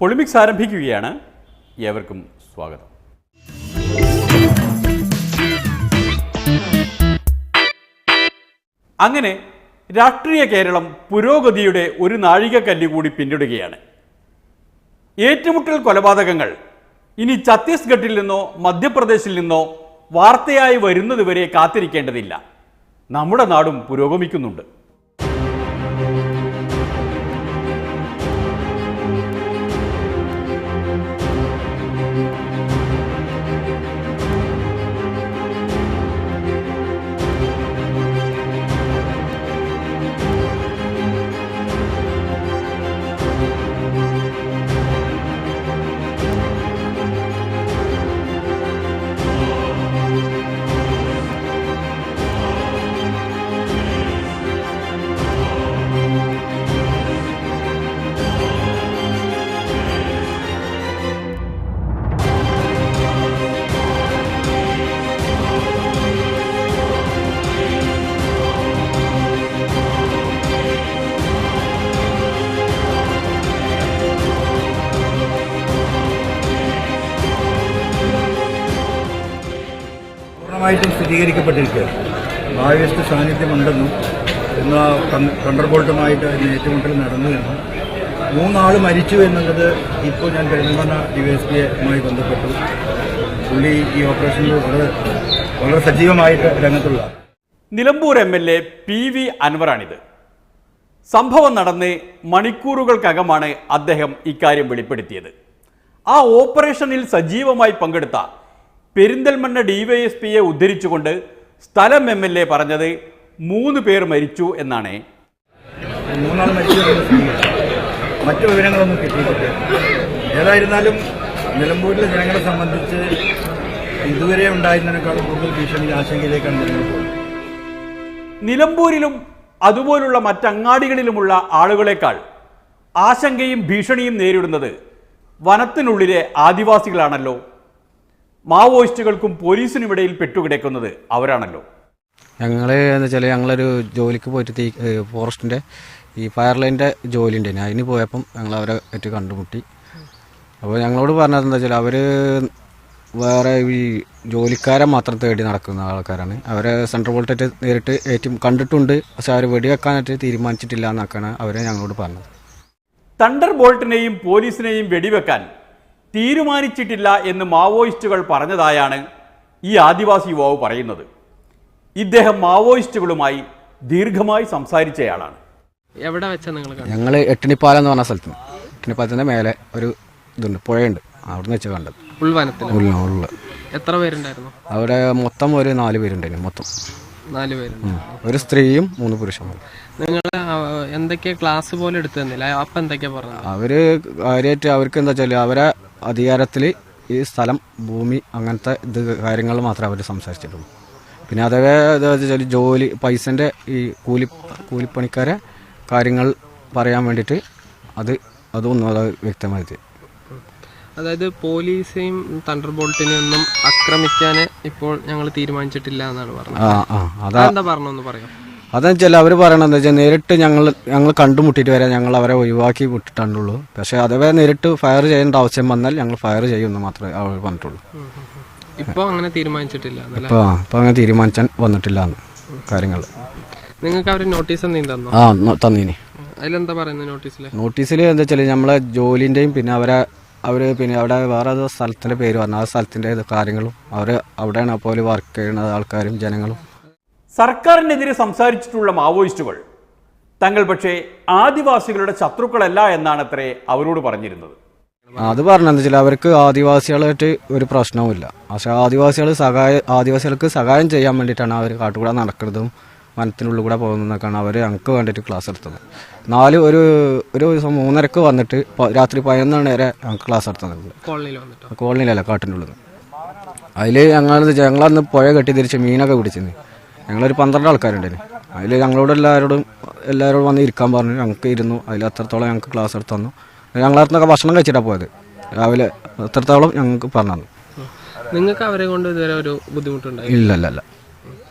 പൊളിമിക്സ് ആരംഭിക്കുകയാണ്. ഏവർക്കും സ്വാഗതം. അങ്ങനെ രാഷ്ട്രീയ കേരളം പുരോഗതിയുടെ ഒരു നാഴികക്കല്ല് കൂടി പിന്നിടുകയാണ്. ഏറ്റുമുട്ടൽ കൊലപാതകങ്ങൾ ഇനി ഛത്തീസ്ഗഡിൽ നിന്നോ മധ്യപ്രദേശിൽ നിന്നോ വാർത്തയായി വരുന്നതുവരെ കാത്തിരിക്കേണ്ടതില്ല. നമ്മുടെ നാടും പുരോഗമിക്കുന്നുണ്ട്. ായിട്ടും സ്ഥിരീകരിക്കപ്പെട്ടിരിക്കുകയാണ്. മാവോയിസ്റ്റ് സാന്നിധ്യമുണ്ടെന്നും ഇന്ന് തണ്ടർബോൾട്ടുമായിട്ട് ഏറ്റുമുട്ടൽ നടന്നു എന്നും 3 ആൾ മരിച്ചു എന്നുള്ളത് ഇപ്പോൾ ഞാൻ പെരിന്തൽമണ്ണ ഡിവൈഎസ്പിയുമായി ബന്ധപ്പെട്ടു. പുള്ളി ഈ ഓപ്പറേഷനിൽ വളരെ സജീവമായിട്ട് രംഗത്തുള്ള നിലമ്പൂർ MLA PV അൻവറാണിത്. സംഭവം നടന്ന് മണിക്കൂറുകൾക്കകമാണ് അദ്ദേഹം ഇക്കാര്യം വെളിപ്പെടുത്തിയത്. ആ ഓപ്പറേഷനിൽ സജീവമായി പങ്കെടുത്ത പെരിന്തൽമണ്ണ ഡിവൈഎസ്പിയെ ഉദ്ധരിച്ചുകൊണ്ട് സ്ഥലം MLA പറഞ്ഞത് 3 പേർ മരിച്ചു എന്നാണ്. 3 ആൾ മരിച്ചു. മറ്റു വിവരങ്ങളൊന്നും കിട്ടിയിട്ടില്ല. ഏതായിരുന്നാലും നിലമ്പൂരിലെ ജനങ്ങളെ സംബന്ധിച്ച് ഇതുവരെ ഉണ്ടായിരുന്നതിനേക്കാളും കൂടുതൽ ഭീഷണി ആശങ്കയിലേക്കാണ് ജനങ്ങൾ പോകുന്നത്. നിലമ്പൂരിലും അതുപോലുള്ള മറ്റങ്ങാടികളിലുമുള്ള ആളുകളെക്കാൾ ആശങ്കയും ഭീഷണിയും നേരിടുന്നത് വനത്തിനുള്ളിലെ ആദിവാസികളാണല്ലോ. മാവോയിസ്റ്റുകൾക്കും പോലീസിനുമിടയിൽ പെട്ടുകിടക്കുന്നത് അവരാണല്ലോ. ഞങ്ങൾ എന്ന് വെച്ചാൽ ഞങ്ങളൊരു ജോലിക്ക് പോയിട്ട് ഫോറസ്റ്റിൻ്റെ ഈ ഫയർ ലൈൻ്റെ ജോലി ഉണ്ടായിരുന്നു. അതിന് പോയപ്പം ഞങ്ങൾ അവരെ ആയിട്ട് കണ്ടുമുട്ടി. അപ്പോൾ ഞങ്ങളോട് പറഞ്ഞത് എന്താ വെച്ചാൽ അവർ വേറെ ഈ ജോലിക്കാരെ മാത്രം തേടി നടക്കുന്ന ആൾക്കാരാണ്. അവരെ സെൻട്രൽ വോൾട്ടേറ്റ് നേരിട്ട് കണ്ടിട്ടുണ്ട്. പക്ഷെ അവർ വെടിവെക്കാനായിട്ട് തീരുമാനിച്ചിട്ടില്ല എന്നൊക്കെയാണ് അവരെ ഞങ്ങളോട് പറഞ്ഞത്. തണ്ടർ ബോൾട്ടിനെയും പോലീസിനെയും വെടിവെക്കാൻ തീരുമാനിച്ചിട്ടില്ല എന്ന് മാവോയിസ്റ്റുകൾ പറഞ്ഞതായാണ് ഈ ആദിവാസി യുവാവ് പറയുന്നത്. ഇദ്ദേഹം മാവോയിസ്റ്റുകളുമായി ദീർഘമായി സംസാരിച്ചയാളാണ്. എവിടെ വെച്ചാൽ ഞങ്ങൾ എട്ടിണിപ്പാലം എന്ന് പറഞ്ഞ സ്ഥലത്ത്, എട്ടിണിപ്പാലത്തിൻ്റെ മേലെ ഒരു ഇതുണ്ട്, പുഴയുണ്ട്, അവിടെ നിന്ന് വെച്ച് കണ്ടത്. ഉള്ള എത്ര പേരുണ്ടായിരുന്നു അവിടെ? മൊത്തം ഒരു 4 പേരുണ്ടായിരുന്നു. മൊത്തം 4 പേരുണ്ട്. ഒരു സ്ത്രീയും 3 പുരുഷന്മാരും. നിങ്ങൾ എന്തൊക്കെയാ ക്ലാസ് പോലെ എടുത്തു തന്നില്ല? അപ്പം എന്തൊക്കെയാ പറഞ്ഞത്? അവര് കാര്യമായിട്ട് അവർക്ക് എന്താ വെച്ചാൽ അവരെ അധികാരത്തിൽ ഈ സ്ഥലം, ഭൂമി, അങ്ങനത്തെ കാര്യങ്ങൾ മാത്രമേ അവർ സംസാരിച്ചിട്ടുള്ളൂ. പിന്നെ അതേ എന്താ വെച്ചാൽ ജോലി, പൈസൻ്റെ ഈ കൂലിപ്പണിക്കാരെ കാര്യങ്ങൾ പറയാൻ വേണ്ടിയിട്ട് അതൊന്നും അത് വ്യക്തമായിട്ട്. അതായത് പോലീസെയും തണ്ടർ ബോൾട്ടിനെയും ഒന്നും ആക്രമിക്കാൻ ഇപ്പോൾ ഞങ്ങൾ തീരുമാനിച്ചിട്ടില്ല എന്നാണ് പറഞ്ഞത്. എന്താ പറഞ്ഞൊന്ന് പറയാം? അതെന്ന് വെച്ചാൽ അവർ പറയണത് എന്താ വെച്ചാൽ നേരിട്ട് ഞങ്ങൾ കണ്ടുമുട്ടിയിട്ട് വരെ ഞങ്ങൾ അവരെ ഒഴിവാക്കി വിട്ടിട്ടുള്ളൂ. പക്ഷേ അഥവാ നേരിട്ട് ഫയർ ചെയ്യേണ്ട ആവശ്യം വന്നാൽ ഞങ്ങൾ ഫയർ ചെയ്യുമെന്ന് മാത്രമേ അവർ പറഞ്ഞിട്ടുള്ളൂ. ഇപ്പോൾ അങ്ങനെ തീരുമാനിച്ചിട്ടില്ല. ഇപ്പോൾ അങ്ങനെ തീരുമാനിച്ചാൽ വന്നിട്ടില്ല കാര്യങ്ങൾ. നിങ്ങൾക്ക് അവർ നോട്ടീസ് എന്തെങ്കിലും തന്നോ? തന്നീനി. അതിലെന്താ പറയുന്നത് നോട്ടീസിൽ എന്താ വെച്ചാൽ നമ്മളെ ജോലിൻ്റെയും പിന്നെ അവർ പിന്നെ അവിടെ വേറെ ഏതോ സ്ഥലത്തിൻ്റെ പേര് പറഞ്ഞു. ആ സ്ഥലത്തിൻ്റെ കാര്യങ്ങളും അവർ അവിടെയാണ് അപ്പോൾ വർക്ക് ചെയ്യുന്ന ആൾക്കാരും ജനങ്ങളും. സർക്കാരിനെതിരെ സംസാരിച്ചിട്ടുള്ള മാവോയിസ്റ്റുകൾ തങ്ങൾ പക്ഷേ ആദിവാസികളുടെ ശത്രുക്കളല്ല എന്നാണത്രേ അവരോട് പറഞ്ഞിരുന്നത്. അത് പറഞ്ഞെന്ന് വെച്ചാൽ അവർക്ക് ആദിവാസികളായിട്ട് ഒരു പ്രശ്നവുമില്ല. പക്ഷെ ആദിവാസികൾക്ക് സഹായം ചെയ്യാൻ വേണ്ടിയിട്ടാണ് അവർ കാട്ടുകൂടെ നടക്കുന്നതും വനത്തിനുള്ളിൽ കൂടെ പോകുന്നതൊക്കെയാണ് അവർ ഞങ്ങൾക്ക് വേണ്ടിയിട്ട് ക്ലാസ് എടുത്തത്. ഒരു ദിവസം 3:30 വന്നിട്ട് രാത്രി 11 മണി വരെ ഞങ്ങൾക്ക് ക്ലാസ് എടുത്തത്. കോളനിയിലല്ല, കാട്ടിൻ്റെ ഉള്ളിൽ. അതിൽ ഞങ്ങളന്ന് പുഴ കെട്ടി തിരിച്ച് മീനൊക്കെ പിടിച്ചിരുന്നു. ഞങ്ങളൊരു 12 ആൾക്കാരുണ്ടായിരുന്നു. അതിൽ ഞങ്ങളോട് എല്ലാവരോടും വന്ന് ഇരിക്കാൻ പറഞ്ഞു. ഞങ്ങൾക്ക് ഇരുന്നു. അതിൽ അത്രത്തോളം ഞങ്ങൾക്ക് ക്ലാസ് എടുത്ത് തന്നു. ഞങ്ങളടുത്തൊക്കെ ഭക്ഷണം കഴിച്ചിട്ടാണ് പോയത്. രാവിലെ അത്രത്തോളം ഞങ്ങൾക്ക് പറഞ്ഞു തന്നു. നിങ്ങൾക്ക് അവരെ കൊണ്ട് ഇതുവരെ ഒരു ബുദ്ധിമുട്ടുണ്ടായി? ഇല്ലല്ല,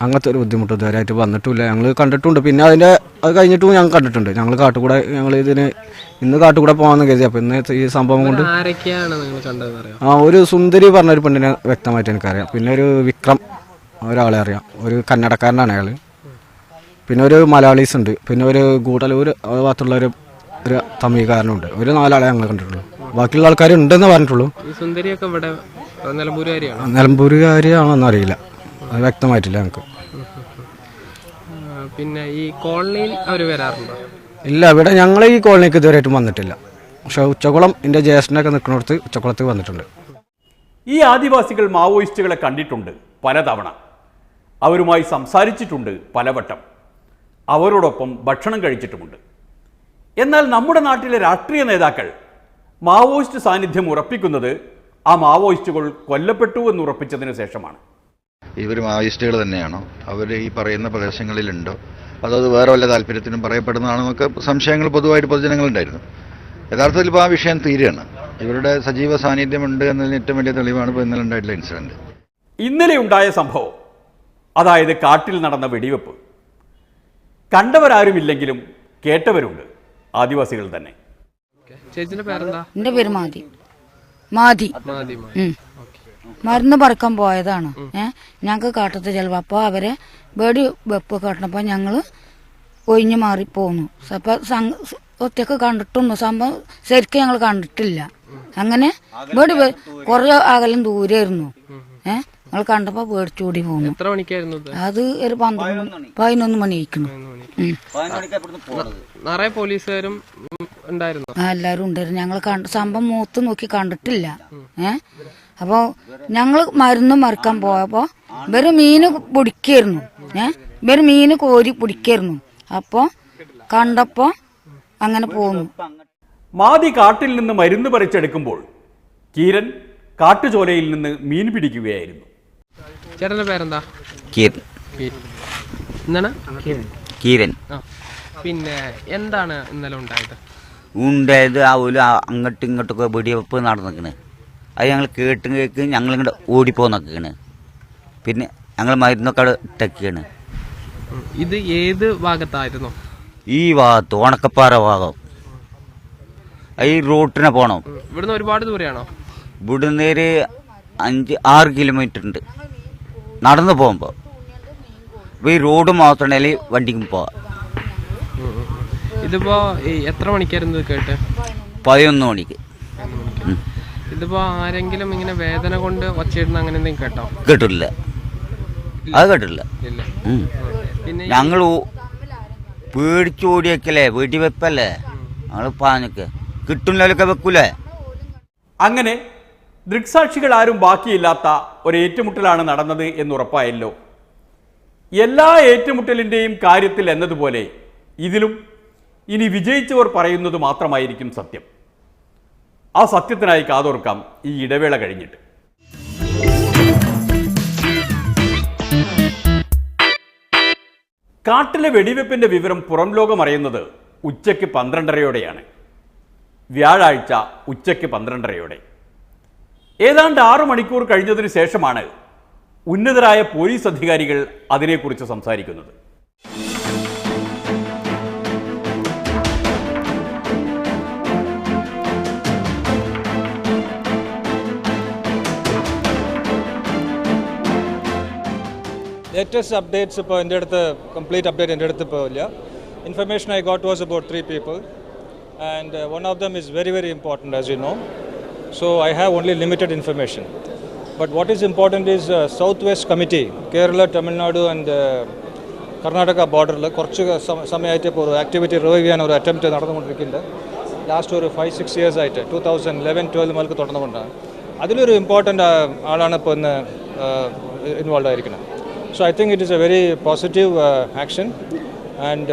അങ്ങനത്തെ ഒരു ബുദ്ധിമുട്ട് ഇതുവരെയായിട്ട് വന്നിട്ടില്ല. ഞങ്ങൾ കണ്ടിട്ടുണ്ട്. പിന്നെ അത് കഴിഞ്ഞിട്ടും ഞങ്ങൾ കണ്ടിട്ടുണ്ട്. ഞങ്ങൾ കാട്ടുകൂടെ ഇന്ന് കാട്ടുകൂടെ പോകാമെന്ന് കരുതി. അപ്പോൾ ഇന്ന് ഈ സംഭവം കൊണ്ട് ആരൊക്കെയാണ് നിങ്ങൾ കണ്ടതെന്ന് അറിയാം? ഒരു സുന്ദരി പറഞ്ഞൊരു പെണ്ണിനെ വ്യക്തമായിട്ട് എനിക്കറിയാം. പിന്നെ ഒരു വിക്രം ഒരാളെ അറിയാം, ഒരു കന്നഡക്കാരനാണ് അയാൾ. പിന്നെ ഒരു മലയാളീസ് ഉണ്ട്. പിന്നെ ഒരു ഗൂഡലൂർ ഭാഗത്തുള്ള ഒരു തമിഴ്കാരനുണ്ട്. ഒരു 4 ആളെ ഞങ്ങൾ കണ്ടിട്ടുള്ളൂ. ബാക്കിയുള്ള ആൾക്കാർ ഉണ്ടെന്ന് പറഞ്ഞിട്ടുള്ളൂ. ഈ സുന്ദരിയൊക്കെ ഇവിടെ നിലമ്പൂരുകാരിയാണോ? നിലമ്പൂരുകാരിയാണോന്ന് അറിയില്ല, അത് വ്യക്തമായിട്ടില്ല ഞങ്ങൾക്ക്. പിന്നെ ഈ കോളനിയിൽ അവർ വരാറുണ്ടോ? ഇല്ല, ഇവിടെ ഞങ്ങൾ ഈ കോളനിക്ക് ഇതുവരെയായിട്ടും വന്നിട്ടില്ല. പക്ഷെ ഉച്ചക്കുളം എൻ്റെ ജ്യേഷ്ഠനൊക്കെ നിൽക്കുന്നിടത്ത് ഉച്ചക്കുളത്ത് വന്നിട്ടുണ്ട്. ഈ ആദിവാസികൾ മാവോയിസ്റ്റുകളെ കണ്ടിട്ടുണ്ട് പലതവണ, അവരുമായി സംസാരിച്ചിട്ടുണ്ട് പലവട്ടം, അവരോടൊപ്പം ഭക്ഷണം കഴിച്ചിട്ടുമുണ്ട്. എന്നാൽ നമ്മുടെ നാട്ടിലെ രാഷ്ട്രീയ നേതാക്കൾ മാവോയിസ്റ്റ് സാന്നിധ്യം ഉറപ്പിക്കുന്നത് ആ മാവോയിസ്റ്റുകൾ കൊല്ലപ്പെട്ടു എന്ന് ഉറപ്പിച്ചതിന് ശേഷമാണ്. ഇവർ മാവോയിസ്റ്റുകൾ തന്നെയാണോ, അവർ ഈ പറയുന്ന പ്രദേശങ്ങളിലുണ്ടോ, അതോ അത് വേറെ വല്ല താല്പര്യത്തിനും പറയപ്പെടുന്നതാണെന്നൊക്കെ സംശയങ്ങൾ പൊതുവായിട്ട് പൊതുജനങ്ങളുണ്ടായിരുന്നു. യഥാർത്ഥത്തിൽ ഇപ്പോൾ ആ വിഷയം തീരുകയാണ്. ഇവരുടെ സജീവ സാന്നിധ്യമുണ്ട് എന്നതിന് ഏറ്റവും വലിയ തെളിവാണ് ഇപ്പോൾ ഇന്നലെ ഉണ്ടായിട്ടുള്ള ഇൻസിഡന്റ്. ഇന്നലെ ഉണ്ടായ സംഭവം, അതായത് കാട്ടിൽ നടന്ന വെടിവെപ്പ്, കണ്ടവരാരുമില്ലെങ്കിലും കേട്ടവരുണ്ട്, ആദിവാസികൾ തന്നെ. ചേച്ചിന്റെ പേരെന്താ? എന്റെ പേര് മാതി. മാതി മരുന്ന് പറിക്കാൻ പോയതാണ്. ഞങ്ങൾക്ക് കാട്ടത്ത് ചെലവ്. അപ്പോൾ അവരെ വെടി വെപ്പ് കാട്ടണപ്പോൾ ഞങ്ങൾ ഒഴിഞ്ഞു മാറി പോന്നു. അപ്പോൾ ഒറ്റക്ക് കണ്ടിട്ടൊന്നും സംഭവം ശരിക്കും ഞങ്ങൾ കണ്ടിട്ടില്ല. അങ്ങനെ വെടി കുറേ അകലം ദൂരമായിരുന്നു. ഞങ്ങൾ കണ്ടപ്പോൾ പേടിച്ചോടി പോന്നു. എത്ര മണിക്കായിരുന്നു അത്? ഒരു 11 മണിയായിരിക്കുന്നു. നിറയെ പോലീസുകാരും ഉണ്ടായിരുന്നു. എല്ലാവരും ഉണ്ടായിരുന്നു. ഞങ്ങൾ സംഭവം മൂത്ത് നോക്കി കണ്ടിട്ടില്ല. അപ്പോൾ ഞങ്ങൾ മരുന്ന് മറിക്കാൻ പോയപ്പോൾ ഇവര് മീന് പിടിക്കായിരുന്നു. ഇവര് മീന് കോരി പിടിക്കായിരുന്നു. അപ്പോൾ കണ്ടപ്പോൾ അങ്ങനെ പോന്നു. മാതി കാട്ടിൽ നിന്ന് മരുന്ന് പറിച്ചെടുക്കുമ്പോൾ കീരൻ കാട്ടുചോലയിൽ നിന്ന് മീൻ പിടിക്കുകയായിരുന്നു. ചേട്ടന്റെ പേരെന്താ? എന്താണ്? കീരൻ. പിന്നെ എന്താണ് ഇന്നലെ ഉണ്ടായത്? ആ ഒരു അങ്ങോട്ടും ഇങ്ങോട്ടൊക്കെ വെടിവെപ്പ് നടന്നിക്കണ്. അത് ഞങ്ങൾ കേട്ട് ഞങ്ങളിങ്ങോട്ട് ഓടിപ്പോന്നൊക്കെയാണ്. പിന്നെ ഞങ്ങൾ മരുന്നൊക്കെ അവിടെ ഇട്ടൊക്കെയാണ്. ഇത് ഏത് ഭാഗത്തായിരുന്നു? ഈ ഭാഗത്ത് ഉണക്കപ്പാറ ഭാഗം. ഈ റൂട്ടിനെ പോണം. ഇവിടുന്ന് ഒരുപാട് ദൂരെയാണോ? ഇവിടുന്ന് ഒരു 5-6 കിലോമീറ്റർ ഉണ്ട് നടന്നു പോകുമ്പോൾ. ഈ റോഡ് മാത്രമേ വണ്ടിക്കും പോവാം. ഇതിപ്പോ എത്ര മണിക്കായിരുന്നു കേട്ട്? 11 മണിക്ക്. ഇതിപ്പോ ആരെങ്കിലും ഇങ്ങനെ വേദന കൊണ്ട് ഒച്ചയിടുന്ന അങ്ങനെ എന്തെങ്കിലും കേട്ടോ? കേട്ടില്ല, അത് കേട്ടില്ല. പിന്നെ ഞങ്ങൾ പേടിച്ചോടിയൊക്കെയല്ലേ, വെടിവെപ്പല്ലേ, ഞങ്ങൾ പാഞ്ഞൊക്കെ കിട്ടുന്നതിലൊക്കെ വെക്കൂലേ. അങ്ങനെ ദൃക്സാക്ഷികൾ ആരും ബാക്കിയില്ലാത്ത ഒരു ഏറ്റുമുട്ടലാണ് നടന്നത് എന്നുറപ്പായല്ലോ. എല്ലാ ഏറ്റുമുട്ടലിൻ്റെയും കാര്യത്തിൽ എന്നതുപോലെ ഇതിലും ഇനി വിജയിച്ചവർ പറയുന്നത് മാത്രമായിരിക്കും സത്യം. ആ സത്യത്തിനായി കാതോർക്കാം ഈ ഇടവേള കഴിഞ്ഞിട്ട്. കാട്ടിലെ വെടിവെപ്പിന്റെ വിവരം പുറം ലോകം അറിയുന്നത് ഉച്ചയ്ക്ക് 12:30-യോടെയാണ്. വ്യാഴാഴ്ച ഉച്ചയ്ക്ക് 12:30-യോടെ. ഏതാണ്ട് 6 മണിക്കൂർ കഴിഞ്ഞതിന് ശേഷമാണ് ഉന്നതരായ പോലീസ് അധികാരികൾ അതിനെക്കുറിച്ച് സംസാരിക്കുന്നത്. ലേറ്റസ്റ്റ് അപ്ഡേറ്റ്സ് ഇപ്പോൾ എൻ്റെ അടുത്ത് കംപ്ലീറ്റ് അപ്ഡേറ്റ് എൻ്റെ അടുത്ത് ഇപ്പോൾ ഇല്ല. Information I got was about 3 people and one of them is very very important, as you know. So I have only limited information. But what is important is Southwest Committee, Kerala, Tamil Nadu and Karnataka border കുറച്ച് സമയമായിട്ട് ഇപ്പോൾ ഒരു activity revive ചെയ്യാൻ ഒരു attempt നടന്നുകൊണ്ടിരിക്കുന്നത്. Last ഒരു 5-6 years ആയിട്ട് 2011-12 മുതൽ തുടർന്നുകൊണ്ടാണ്. അതിലൊരു ഇമ്പോർട്ടൻ്റ് ആളാണ് ഇപ്പോൾ ഇന്ന് ഇൻവോൾവ് ആയിരിക്കുന്നത്. So I think it is a very positive action and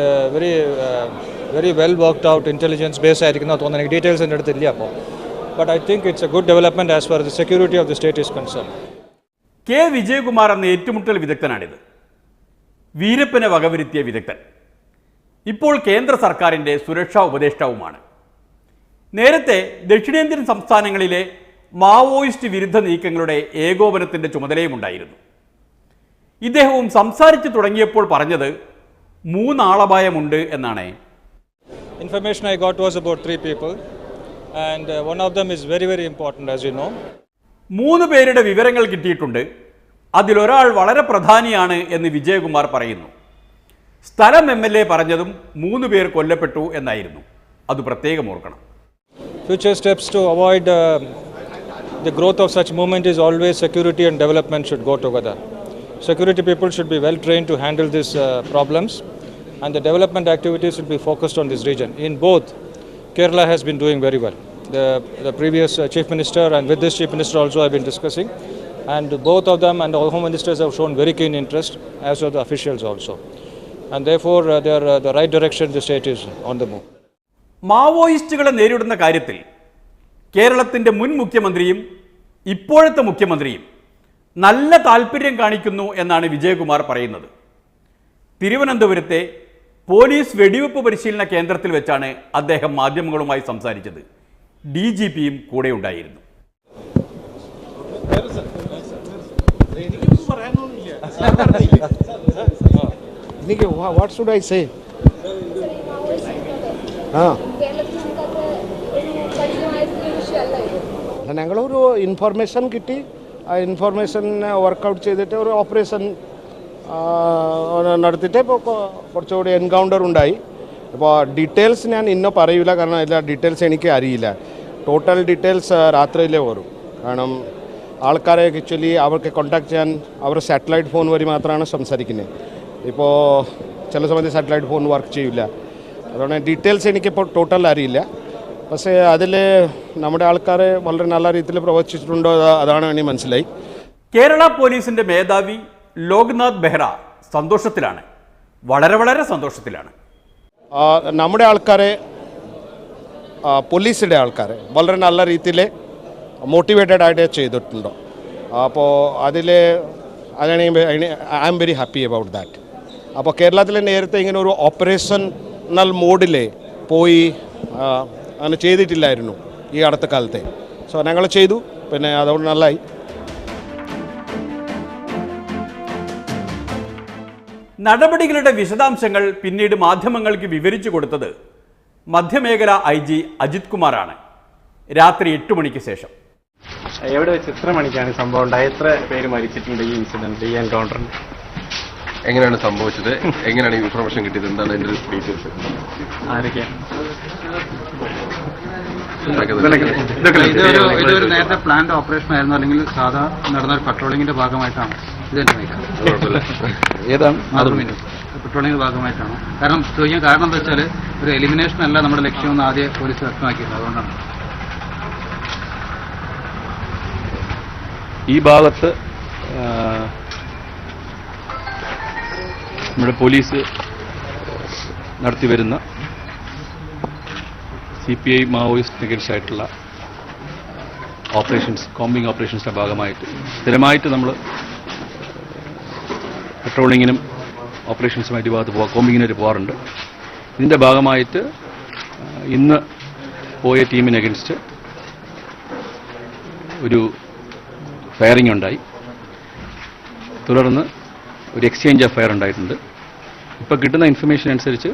very well worked out intelligence based ആയിരിക്കുന്ന തോന്നുന്നു. എനിക്ക് ഡീറ്റെയിൽസ് എൻ്റെ അടുത്ത് ഇല്ല അപ്പോൾ. But I think it's a good development as far as the security of the state is concerned. K Vijayakumar എന്ന ഏറ്റുമുട്ടൽ വിദഗ്ധനാണിത്. വീരപ്പനെ വകവരുത്തിയ വിദഗ്ധൻ. ഇപ്പോൾ കേന്ദ്ര സർക്കാരിൻ്റെ സുരക്ഷാ ഉപദേഷ്ടാവുമാണ്. നേരത്തെ ദക്ഷിണേന്ത്യൻ സംസ്ഥാനങ്ങളിലെ മാവോയിസ്റ്റ് വിരുദ്ധ നീക്കങ്ങളുടെ ഏകോപനത്തിൻ്റെ ചുമതലയുമുണ്ടായിരുന്നു. ഇദ്ദേഹവും സംസാരിച്ചു തുടങ്ങിയപ്പോൾ പറഞ്ഞത് 3 ആളപായമുണ്ട് എന്നാണ്. Information I got was about 3 people, and one of them is very, very important, as you know. 3 പേരുടെ വിവരങ്ങൾ കിട്ടിയിട്ടുണ്ട്. അതിലൊരാൾ വളരെ പ്രധാനിയാണ് എന്ന് വിജയകുമാർ പറയുന്നു. സ്ഥലം MLA പറഞ്ഞതും 3 പേർ കൊല്ലപ്പെട്ടു എന്നായിരുന്നു. അത് പ്രത്യേകം ഓർക്കണം. Future steps to avoid the growth of such movement is always security and development should go together. Security people should be well trained to handle these problems, and the development activities should be focused on this region. In both, Kerala has been doing very well. The previous Chief Minister and with this Chief Minister also have been discussing, and both of them and all Home Ministers have shown very keen interest, as have the officials also. And therefore, they are the right direction the state is on the move. മാവോയിസ്റ്റുകളെ നേരിടുന്ന കാര്യത്തിൽ കേരളത്തിൻ്റെ മുൻ മുഖ്യമന്ത്രിയും ഇപ്പോഴത്തെ മുഖ്യമന്ത്രിയും നല്ല താല്പര്യം കാണിക്കുന്നു എന്നാണ് വിജയകുമാർ പറയുന്നത്. തിരുവനന്തപുരത്തെ പോലീസ് വെടിവെപ്പ് പരിശീലന കേന്ദ്രത്തിൽ വെച്ചാണ് അദ്ദേഹം മാധ്യമങ്ങളുമായി സംസാരിച്ചത്. DGPയും കൂടെ ഉണ്ടായിരുന്നു. What should I say? ഞങ്ങളൊരു ഇൻഫർമേഷൻ കിട്ടി. ആ ഇൻഫർമേഷൻ വർക്കൗട്ട് ചെയ്തിട്ട് ഒരു ഓപ്പറേഷൻ നടത്തിയിട്ട് ഇപ്പോൾ കുറച്ചുകൂടി എൻകൗണ്ടർ ഉണ്ടായി. ഇപ്പോൾ ഡീറ്റെയിൽസ് ഞാൻ ഇന്നും പറയില്ല, കാരണം എല്ലാ ഡീറ്റെയിൽസ് എനിക്ക് അറിയില്ല. ടോട്ടൽ ഡീറ്റെയിൽസ് രാത്രിയിലേ വരും. കാരണം ആൾക്കാരെ ആക്ച്വലി അവർക്ക് കോൺടാക്ട് ചെയ്യാൻ അവർ സാറ്റലൈറ്റ് ഫോൺ വഴി മാത്രമാണ് സംസാരിക്കുന്നത്. ഇപ്പോൾ ചില സമയത്ത് സാറ്റലൈറ്റ് ഫോൺ വർക്ക് ചെയ്യില്ല. അതുകൊണ്ട് ഡീറ്റെയിൽസ് എനിക്കിപ്പോൾ ടോട്ടൽ അറിയില്ല. പക്ഷേ അതിൽ നമ്മുടെ ആൾക്കാരെ വളരെ നല്ല രീതിയിൽ പ്രവർത്തിച്ചിട്ടുണ്ടോ അതാണ് എനിക്ക് മനസ്സിലായി. കേരള പോലീസിന്റെ മേധാവി ലോക്നാഥ് ബെഹ്റ സന്തോഷത്തിലാണ്, വളരെ വളരെ സന്തോഷത്തിലാണ്. നമ്മുടെ ആൾക്കാരെ, പോലീസിൻ്റെ ആൾക്കാരെ വളരെ നല്ല രീതിയിൽ മോട്ടിവേറ്റഡ് ആയിട്ട് ചെയ്തിട്ടുണ്ടോ. അപ്പോൾ അതാണ് I am very happy about that. അപ്പോൾ കേരളത്തിൽ നേരത്തെ ഇങ്ങനെ ഒരു ഓപ്പറേഷണൽ മോഡിൽ പോയി അങ്ങനെ ചെയ്തിട്ടില്ലായിരുന്നു ഈ അടുത്ത കാലത്തെ. സോ ഞങ്ങൾ ചെയ്തു, പിന്നെ അതുകൊണ്ട് നന്നായി. നടപടികളുടെ വിശദാംശങ്ങൾ പിന്നീട് മാധ്യമങ്ങൾക്ക് വിവരിച്ചു കൊടുത്തത് മധ്യമേഖല IG അജിത് കുമാറാണ്. രാത്രി 8 മണിക്ക് ശേഷം. എവിടെ വെച്ച് എത്ര മണിക്കാണ് സംഭവം ഉണ്ടായത്? എത്ര പേര് മരിച്ചിട്ടുണ്ട് ഈ ഇൻസിഡന്റ്, ഈ എൻകൗണ്ടറിന്? എങ്ങനെയാണ് സംഭവിച്ചത്? എങ്ങനെയാണ് ഇൻഫർമേഷൻ കിട്ടിയത്? എന്താണ് അതിന്റെ ഡീറ്റെയിൽസ്? ആരൊക്കെയാണ്? ഇതൊരു നേരത്തെ പ്ലാന്റ് ഓപ്പറേഷൻ ആയിരുന്നു, അല്ലെങ്കിൽ സാധാ നടന്ന ഒരു പട്രോളിങ്ങിന്റെ ഭാഗമായിട്ടാണ് പെട്രോളിങ്ങിന്റെ ഭാഗമായിട്ടാണ്. കാരണം ചോദിക്കാൻ കാരണം എന്താ വെച്ചാൽ ഒരു എലിമിനേഷൻ അല്ല നമ്മുടെ ലക്ഷ്യമെന്ന് ആദ്യം പോലീസ് വ്യക്തമാക്കിയത്. അതുകൊണ്ടാണ് ഈ ഭാഗത്ത് നമ്മുടെ പോലീസ് നടത്തിവരുന്ന CPI മാവോയിസ്റ്റ് അഗൈൻസ്റ്റ് ആയിട്ടുള്ള ഓപ്പറേഷൻസ്, കോമ്പിംഗ് ഓപ്പറേഷൻസിൻ്റെ ഭാഗമായിട്ട് സ്ഥിരമായിട്ട് നമ്മൾ പെട്രോളിങ്ങിനും ഓപ്പറേഷൻസുമായിട്ട് ഈ ഭാഗത്ത് കോമ്പിങ്ങിനായിട്ട് പോകാറുണ്ട്. ഇതിൻ്റെ ഭാഗമായിട്ട് ഇന്ന് പോയ ടീമിന് അഗൈൻസ്റ്റ് ഒരു ഫയറിംഗ് ഉണ്ടായി. തുടർന്ന് ഒരു എക്സ്ചേഞ്ച് ഓഫ് ഫയർ ഉണ്ടായിട്ടുണ്ട്. ഇപ്പോൾ കിട്ടുന്ന ഇൻഫർമേഷൻ അനുസരിച്ച്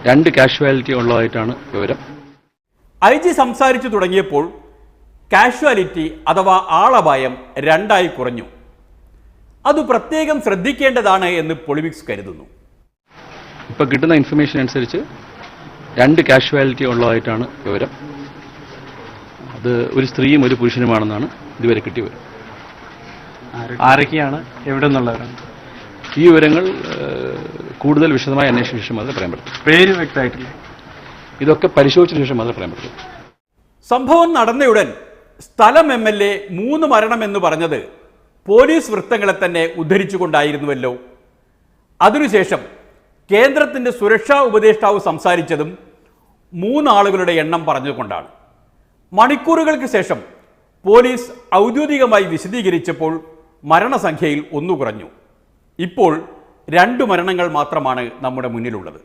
2 കാഷ്വാലിറ്റി ഉള്ളതായിട്ടാണ് വിവരം. IG സംസാരിച്ചു തുടങ്ങിയപ്പോൾ കാഷ്വാലിറ്റി അഥവാ ആളപായം 2 കുറഞ്ഞു. അത് പ്രത്യേകം ശ്രദ്ധിക്കേണ്ടതാണ് എന്ന് പൊളിമിക്സ് കരുതുന്നു. ഇപ്പോൾ കിട്ടുന്ന ഇൻഫർമേഷൻ അനുസരിച്ച് 2 കാഷ്വാലിറ്റി ഉള്ളതായിട്ടാണ് വിവരം. അത് ഒരു സ്ത്രീയും ഒരു പുരുഷനുമാണെന്നാണ് ഇതുവരെ കിട്ടിയ വിവരം. ആരൊക്കെയാണ്, എവിടെ നിന്നുള്ളവരാണ്? ഈ വിവരങ്ങൾ കൂടുതൽ വിശദമായ അന്വേഷണ ശേഷം മാത്രമേ പറയാൻ പറ്റും. പേര് വ്യക്തമായിട്ടില്ല. ഇതൊക്കെ പരിശോധിച്ച ശേഷം മാത്രമേ പറയാൻ പറ്റും. സംഭവം നടന്നയുടൻ സ്ഥലം MLA 3 മരണമെന്ന് പറഞ്ഞത് പോലീസ് വൃത്തങ്ങളെ തന്നെ ഉദ്ധരിച്ചുകൊണ്ടായിരുന്നുവല്ലോ. അതിനുശേഷം കേന്ദ്രത്തിൻ്റെ സുരക്ഷാ ഉപദേഷ്ടാവ് സംസാരിച്ചതും 3 ആളുകളുടെ എണ്ണം പറഞ്ഞുകൊണ്ടാണ്. മണിക്കൂറുകൾക്ക് ശേഷം പോലീസ് ഔദ്യോഗികമായി വിശദീകരിച്ചപ്പോൾ മരണസംഖ്യയിൽ 1 കുറഞ്ഞു. ഇപ്പോൾ 2 മരണങ്ങൾ മാത്രമാണ് നമ്മുടെ മുന്നിലുള്ളത്.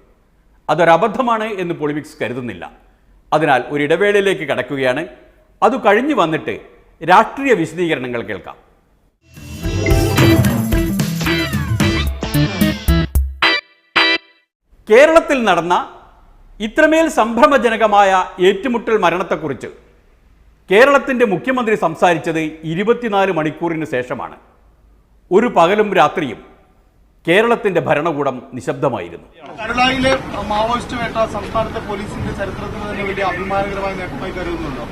അതൊരബദ്ധമാണ് എന്ന് പൊളിമിക്സ് കരുതുന്നില്ല. അതിനാൽ ഒരിടവേളയിലേക്ക് കടക്കുകയാണ്. അത് കഴിഞ്ഞു വന്നിട്ട് രാഷ്ട്രീയ വിശദീകരണങ്ങൾ കേൾക്കാം. കേരളത്തിൽ നടന്ന ഇത്രമേൽ സംഭ്രമജനകമായ ഏറ്റുമുട്ടൽ മരണത്തെക്കുറിച്ച് കേരളത്തിൻ്റെ മുഖ്യമന്ത്രി സംസാരിച്ചത് 24 മണിക്കൂറിന് ശേഷമാണ്. ഒരു പകലും രാത്രിയും കേരളത്തിൻ്റെ ഭരണകൂടം നിശബ്ദമായിരുന്നു. കരുളായിലെ മാവോയിസ്റ്റ് വേട്ട സംസ്ഥാനത്തെ പോലീസിന്റെ ചരിത്രത്തിൽ തന്നെ വലിയ അഭിമാനകരമായ നേട്ടമായി കരുതുന്നുണ്ടോ?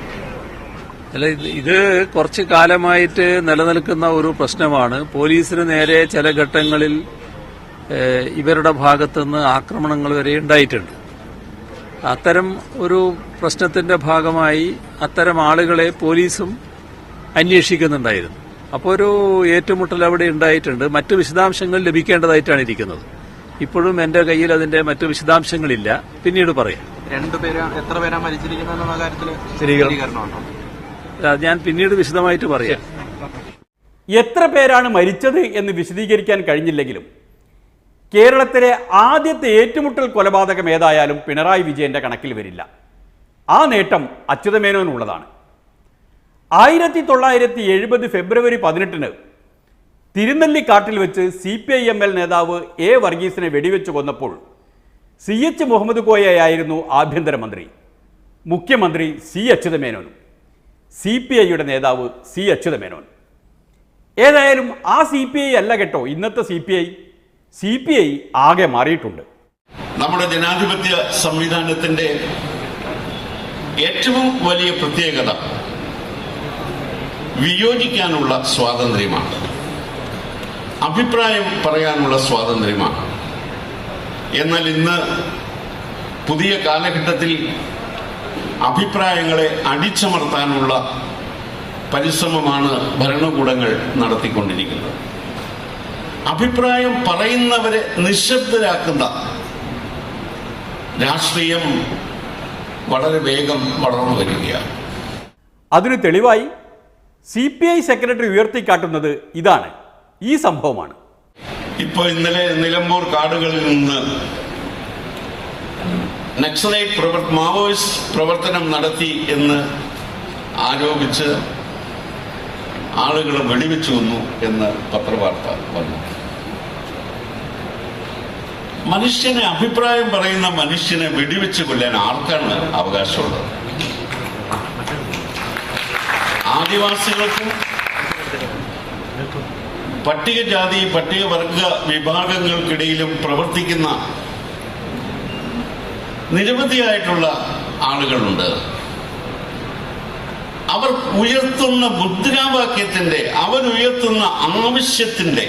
അല്ല, ഇത് കുറച്ച് കാലമായിട്ട് നിലനിൽക്കുന്ന ഒരു പ്രശ്നമാണ്. പോലീസിന് നേരെ ചില ഘട്ടങ്ങളിൽ ഇവരുടെ ഭാഗത്തുനിന്ന് ആക്രമണങ്ങൾ വരെ ഉണ്ടായിട്ടുണ്ട്. അത്തരം ഒരു പ്രശ്നത്തിന്റെ ഭാഗമായി അത്തരം ആളുകളെ പോലീസും അന്വേഷിക്കുന്നുണ്ടായിരുന്നു. അപ്പോൾ ഒരു ഏറ്റുമുട്ടൽ അവിടെ ഉണ്ടായിട്ടുണ്ട്. മറ്റു വിശദാംശങ്ങൾ ലഭിക്കേണ്ടതായിട്ടാണ് ഇരിക്കുന്നത്. ഇപ്പോഴും എന്റെ കയ്യിൽ അതിന്റെ മറ്റു വിശദാംശങ്ങളില്ല, പിന്നീട് പറയാം. എത്ര പേരാ മരിച്ചിരിക്കുന്ന കാര്യത്തിൽ സ്ഥിരീകരണമുണ്ടോ? ഞാൻ പിന്നീട് വിശദമായിട്ട് പറയാം. എത്ര പേരാണ് മരിച്ചത് എന്ന് വിശദീകരിക്കാൻ കഴിഞ്ഞില്ലെങ്കിലും കേരളത്തിലെ ആദ്യത്തെ ഏറ്റുമുട്ടൽ കൊലപാതകം ഏതായാലും പിണറായി വിജയന്റെ കണക്കിൽ വരില്ല. ആ നേട്ടം അച്യുതമേനോനുള്ളതാണ്. 1970 ഫെബ്രുവരി 18 തിരുനെല്ലിക്കാട്ടിൽ വെച്ച് CPI-ML നേതാവ് A വർഗീസിനെ വെടിവെച്ച് കൊന്നപ്പോൾ CH മുഹമ്മദ് കോയയായിരുന്നു ആഭ്യന്തരമന്ത്രി. മുഖ്യമന്ത്രി C അച്യുതമേനോനും CPI-യുടെ നേതാവ് C അച്യുതമേനോൻ. ഏതായാലും ആ CPI അല്ല കേട്ടോ ഇന്നത്തെ CPI ആകെ മാറിയിട്ടുണ്ട്. നമ്മുടെ ജനാധിപത്യ സംവിധാനത്തിന്റെ ഏറ്റവും വലിയ പ്രത്യേകത വിയോജിക്കാനുള്ള സ്വാതന്ത്ര്യമാണ്, അഭിപ്രായം പറയാനുള്ള സ്വാതന്ത്ര്യമാണ്. എന്നാൽ ഇന്ന് പുതിയ കാലഘട്ടത്തിൽ അഭിപ്രായങ്ങളെ അടിച്ചമർത്താനുള്ള പരിശ്രമമാണ് ഭരണകൂടങ്ങൾ നടത്തിക്കൊണ്ടിരിക്കുന്നത്. അഭിപ്രായം പറയുന്നവരെ നിശബ്ദരാക്കുന്ന രാഷ്ട്രീയം വളരെ വേഗം വളർന്നു വരികയാണ്. അതിന് തെളിവായി CPI സെക്രട്ടറി ഉയർത്തിക്കാട്ടുന്നത് ഇതാണ്, ഈ സംഭവമാണ്. ഇന്നലെ നിലമ്പൂർ കാടുകളിൽ നിന്ന് നക്സലൈറ്റ് മാവോയിസ്റ്റ് പ്രവർത്തനം നടത്തി എന്ന് ആരോപിച്ച് ആളുകൾ വെടിവെച്ചു കൊന്നു എന്ന് പത്രവാർത്ത വന്നു. മനുഷ്യനെ, അഭിപ്രായം പറയുന്ന മനുഷ്യനെ വെടിവെച്ച് കൊല്ലാൻ ആർക്കാണ് അവകാശമുള്ളത്? ആദിവാസികൾക്കും പട്ടികജാതി പട്ടികവർഗ വിഭാഗങ്ങൾക്കിടയിലും പ്രവർത്തിക്കുന്ന നിരവധിയായിട്ടുള്ള ആളുകളുണ്ട്. അവർ ഉയർത്തുന്ന മുദ്രാവാക്യത്തിന്റെ, അവരുയർത്തുന്ന ആവശ്യത്തിന്റെ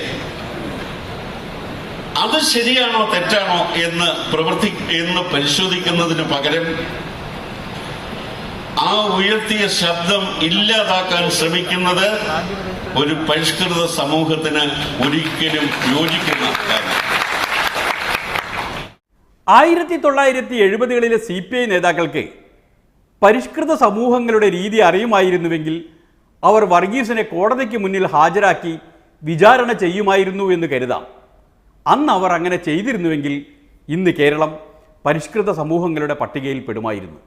അത് ശരിയാണോ തെറ്റാണോ എന്ന് പരിശോധിക്കുന്നതിന് പകരം ആ ഉയർത്തിയ ശബ്ദം ഇല്ലാതാക്കാൻ ശ്രമിക്കുന്നത് ഒരു പരിഷ്കൃത സമൂഹത്തിന് ഒരിക്കലും യോജിക്കുന്ന കാര്യം. 1970-കളിലെ CPI നേതാക്കൾക്ക് പരിഷ്കൃത സമൂഹങ്ങളുടെ രീതി അറിയുമായിരുന്നുവെങ്കിൽ അവർ വർഗീസിനെ കോടതിക്ക് മുന്നിൽ ഹാജരാക്കി വിചാരണ ചെയ്യുമായിരുന്നു എന്ന് കരുതാം. അന്ന് അവർ അങ്ങനെ ചെയ്തിരുന്നുവെങ്കിൽ ഇന്ന് കേരളം പരിഷ്കൃത സമൂഹങ്ങളുടെ പട്ടികയിൽ പെടുമായിരുന്നു.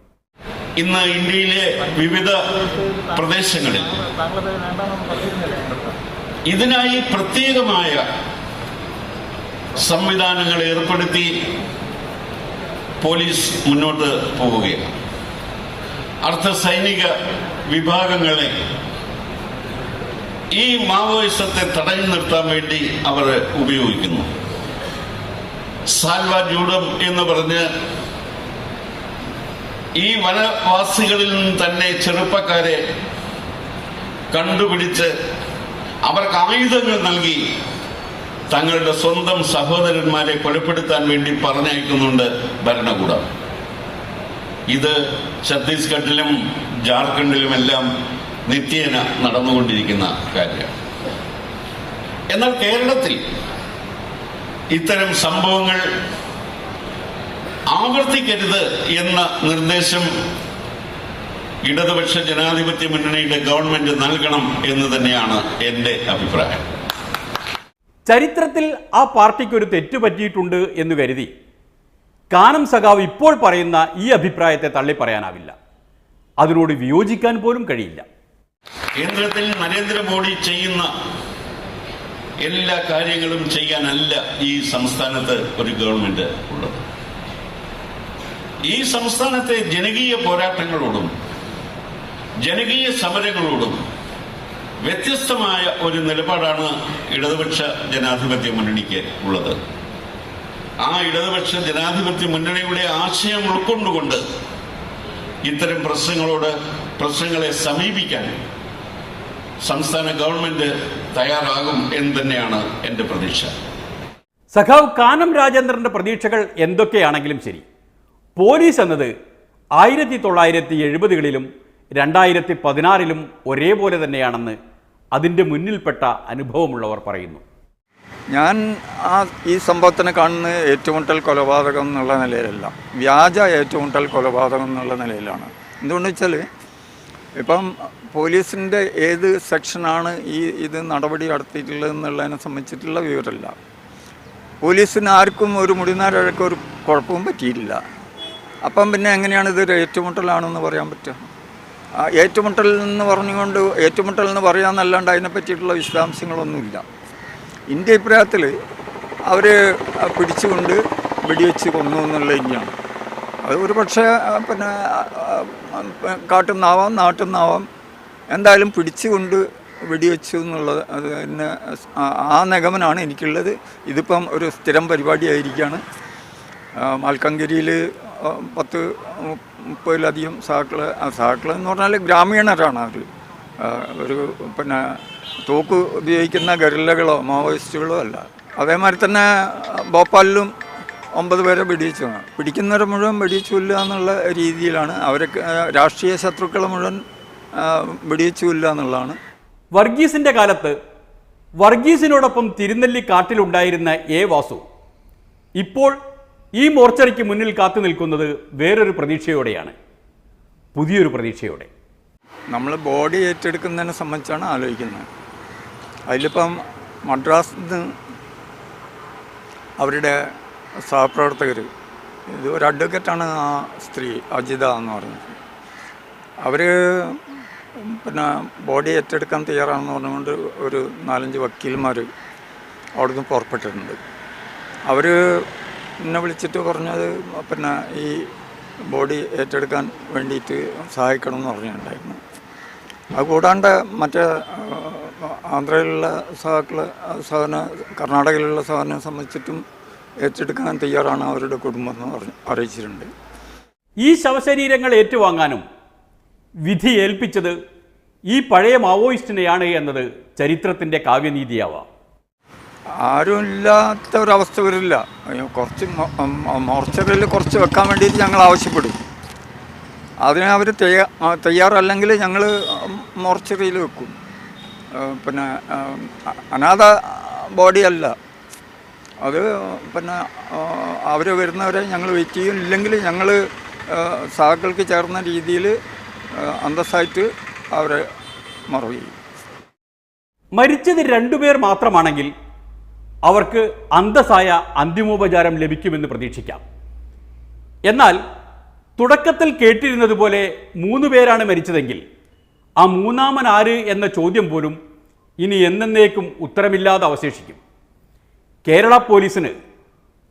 ഇന്ന് ഇന്ത്യയിലെ വിവിധ പ്രദേശങ്ങളിൽ ഇതിനായി പ്രത്യേകമായ സംവിധാനങ്ങൾ ഏർപ്പെടുത്തി പോലീസ് മുന്നോട്ട് പോവുകയാണ്. അർദ്ധ സൈനിക വിഭാഗങ്ങളെ ഈ മാവോയിസത്തെ തടഞ്ഞു നിർത്താൻ വേണ്ടി അവർ ഉപയോഗിക്കുന്നു. സാൽവ ജൂഡം എന്ന് പറഞ്ഞ് ഈ വനവാസികളിൽ നിന്ന് തന്നെ ചെറുപ്പക്കാരെ കണ്ടുപിടിച്ച് അവർക്ക് ആയുധങ്ങൾ നൽകി തങ്ങളുടെ സ്വന്തം സഹോദരന്മാരെ കൊലപ്പെടുത്താൻ വേണ്ടി പറഞ്ഞയക്കുന്നുണ്ട് ഭരണകൂടം. ഇത് ഛത്തീസ്ഗഡിലും ജാർഖണ്ഡിലുമെല്ലാം നിത്യേന നടന്നുകൊണ്ടിരിക്കുന്ന കാര്യമാണ്. എന്നാൽ കേരളത്തിൽ ഇത്തരം സംഭവങ്ങൾ ആവർത്തിക്കരുത് എന്ന നിർദ്ദേശം ഇടതുപക്ഷ ജനാധിപത്യ മുന്നണിയുടെ ഗവൺമെന്റ് നൽകണം എന്ന് തന്നെയാണ് എൻ്റെ അഭിപ്രായം. ചരിത്രത്തിൽ ആ പാർട്ടിക്ക് ഒരു തെറ്റ് പറ്റിയിട്ടുണ്ട് എന്ന് കരുതി കാനം സഖാവ് ഇപ്പോൾ പറയുന്ന ഈ അഭിപ്രായത്തെ തള്ളിപ്പറയാനാവില്ല. അതിനോട് വിയോജിക്കാൻ പോലും കഴിയില്ല. കേന്ദ്രത്തിൽ നരേന്ദ്രമോദി ചെയ്യുന്ന എല്ലാ കാര്യങ്ങളും ചെയ്യാനല്ല ഈ സംസ്ഥാനത്ത് ഒരു ഗവൺമെന്റ് ഉള്ളത്. ഈ സംസ്ഥാനത്തെ ജനകീയ പോരാട്ടങ്ങളോടും ജനകീയ സമരങ്ങളോടും വ്യത്യസ്തമായ ഒരു നിലപാടാണ് ഇടതുപക്ഷ ജനാധിപത്യ മുന്നണിക്ക് ഉള്ളത്. ആ ഇടതുപക്ഷ ജനാധിപത്യ മുന്നണിയുടെ ആശയം ഉൾക്കൊണ്ടുകൊണ്ട് ഇത്തരം പ്രശ്നങ്ങളെ സമീപിക്കാൻ സംസ്ഥാന ഗവൺമെന്റ് തയ്യാറാകും എന്ന് തന്നെയാണ് എൻ്റെ പ്രതീക്ഷ. സഖാവ് കാനം രാജേന്ദ്രന്റെ പ്രതീക്ഷകൾ എന്തൊക്കെയാണെങ്കിലും ശരി, പോലീസ് എന്നത് 1970കളിലും 2016ലും ഒരേപോലെ തന്നെയാണെന്ന് അതിൻ്റെ മുന്നിൽപ്പെട്ട അനുഭവമുള്ളവർ പറയുന്നു. ഞാൻ ഈ സംഭവത്തിനെ കാണുന്നത് ഏറ്റുമുട്ടൽ കൊലപാതകം എന്നുള്ള നിലയിലല്ല, വ്യാജ ഏറ്റുമുട്ടൽ കൊലപാതകം എന്നുള്ള നിലയിലാണ്. എന്തുകൊണ്ടെന്ന് വെച്ചാൽ ഇപ്പം പോലീസിൻ്റെ ഏത് സെക്ഷനാണ് ഇത് നടപടി നടത്തിയിട്ടുള്ളത് എന്നുള്ളതിനെ സംബന്ധിച്ചിട്ടുള്ള വിവരമില്ല. പോലീസിന് ആർക്കും ഒരു മുടിനാരഴക്ക ഒരു കുഴപ്പവും പറ്റിയിട്ടില്ല. അപ്പം പിന്നെ എങ്ങനെയാണ് ഇതൊരു ഏറ്റുമുട്ടലാണെന്ന് പറയാൻ പറ്റുക? ഏറ്റുമുട്ടൽ എന്ന് പറയാമെന്നല്ലാണ്ട് അതിനെ പറ്റിയിട്ടുള്ള വിശദാംശങ്ങളൊന്നുമില്ല. എൻ്റെ അഭിപ്രായത്തിൽ അവർ പിടിച്ചുകൊണ്ട് വെടിവെച്ച് കൊന്നു എന്നുള്ള തന്നെയാണ്. അത് ഒരു പക്ഷേ പിന്നെ കാട്ടുന്നാവാം നാട്ടുന്നാവാം, എന്തായാലും പിടിച്ചുകൊണ്ട് വെടിവെച്ചു എന്നുള്ളത് അത് തന്നെ ആ നിഗമനമാണ് എനിക്കുള്ളത്. ഇതിപ്പം ഒരു സ്ഥിരം പരിപാടിയായിരിക്കുകയാണ്. മാൽക്കങ്കരിയിൽ 10-30ലധികം സാക്കൾ എന്ന് പറഞ്ഞാൽ ഗ്രാമീണരാണ് അവർ. ഒരു പിന്നെ തോക്ക് ഉപയോഗിക്കുന്ന ഗറില്ലകളോ മാവോയിസ്റ്റുകളോ അല്ല. അതേമാതിരി തന്നെ ഭോപ്പാലിലും 9 പേരെ വെടിവെച്ചു. പിടിക്കുന്നവരെ മുഴുവൻ വെടിവെച്ചില്ല എന്നുള്ള രീതിയിലാണ് അവരൊക്കെ രാഷ്ട്രീയ ശത്രുക്കളെ മുഴുവൻ വെടിവെച്ചില്ല എന്നുള്ളതാണ്. വർഗീസിന്റെ കാലത്ത് വർഗീസിനോടൊപ്പം തിരുനെല്ലി കാട്ടിലുണ്ടായിരുന്ന വാസു ഇപ്പോൾ ഈ മോർച്ചറിക്ക് മുന്നിൽ കാത്തു നിൽക്കുന്നത് വേറൊരു പ്രതീക്ഷയോടെയാണ്, പുതിയൊരു പ്രതീക്ഷയോടെ. നമ്മൾ ബോഡി ഏറ്റെടുക്കുന്നതിനെ സംബന്ധിച്ചാണ് ആലോചിക്കുന്നത്. അതിലിപ്പം മദ്രാസിൽ നിന്ന് അവരുടെ സഹപ്രവർത്തകർ, ഇത് ഒരു അഡ്വക്കറ്റാണ് ആ സ്ത്രീ അജിത എന്ന് പറയുന്നത്, അവർ പിന്നെ ബോഡി ഏറ്റെടുക്കാൻ തയ്യാറാണെന്ന് പറഞ്ഞുകൊണ്ട് ഒരു 4-5 വക്കീൽമാർ അവിടുന്ന് പുറപ്പെട്ടിട്ടുണ്ട്. അവർ എന്നെ വിളിച്ചിട്ട് പറഞ്ഞത് പിന്നെ ഈ ബോഡി ഏറ്റെടുക്കാൻ വേണ്ടിയിട്ട് സഹായിക്കണം എന്ന് പറഞ്ഞിട്ടുണ്ടായിരുന്നു. അതുകൂടാണ്ട് മറ്റേ ആന്ധ്രയിലുള്ള കർണാടകയിലുള്ള സഹകരണെ സംബന്ധിച്ചിട്ടും ഏറ്റെടുക്കാൻ തയ്യാറാണ് അവരുടെ കുടുംബം എന്ന് അറിയിച്ചിട്ടുണ്ട്. ഈ ശവശരീരങ്ങൾ ഏറ്റുവാങ്ങാനും വിധി ഏൽപ്പിച്ചത് ഈ പഴയ മാവോയിസ്റ്റിനെയാണ് എന്നത് ചരിത്രത്തിൻ്റെ കാവ്യനീതിയാവാം. ആരുമില്ലാത്ത ഒരവസ്ഥ വരില്ല. കുറച്ച് മോർച്ചറിയിൽ കുറച്ച് വെക്കാൻ വേണ്ടിയിട്ട് ഞങ്ങൾ ആവശ്യപ്പെടും. അതിന് അവർ തയ്യാറല്ലെങ്കിൽ ഞങ്ങൾ മോർച്ചറിയിൽ വെക്കും. പിന്നെ അനാഥ ബോഡിയല്ല അത്. പിന്നെ അവർ വരുന്നവരെ ഞങ്ങൾ വെയിറ്റ് ചെയ്യും. ഇല്ലെങ്കിൽ ഞങ്ങൾ സഹാക്കൾക്ക് ചേർന്ന രീതിയിൽ അന്തസ്സായിട്ട് അവരെ മറവ് ചെയ്യും. മരിച്ചത് 2 പേർ മാത്രമാണെങ്കിൽ അവർക്ക് അന്തസ്സായ അന്തിമോപചാരം ലഭിക്കുമെന്ന് പ്രതീക്ഷിക്കാം. എന്നാൽ തുടക്കത്തിൽ കേട്ടിരുന്നത് പോലെ 3 പേരാണ് മരിച്ചതെങ്കിൽ ആ മൂന്നാമൻ ആര് എന്ന ചോദ്യം പോലും ഇനി എന്നേക്കും ഉത്തരമില്ലാതെ അവശേഷിക്കും. കേരള പോലീസിന്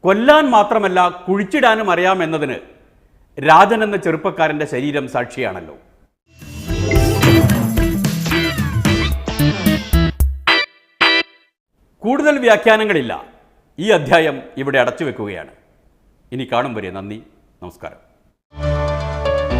കൊല്ലാൻ മാത്രമല്ല കുഴിച്ചിടാനും അറിയാമെന്നതിന് രാജൻ എന്ന ചെറുപ്പക്കാരൻ്റെ ശരീരം സാക്ഷിയാണല്ലോ. കൂടുതൽ വ്യാഖ്യാനങ്ങളില്ല. ഈ അധ്യായം ഇവിടെ അടച്ചു വെക്കുകയാണ്. ഇനി കാണും വരെ നന്ദി, നമസ്കാരം.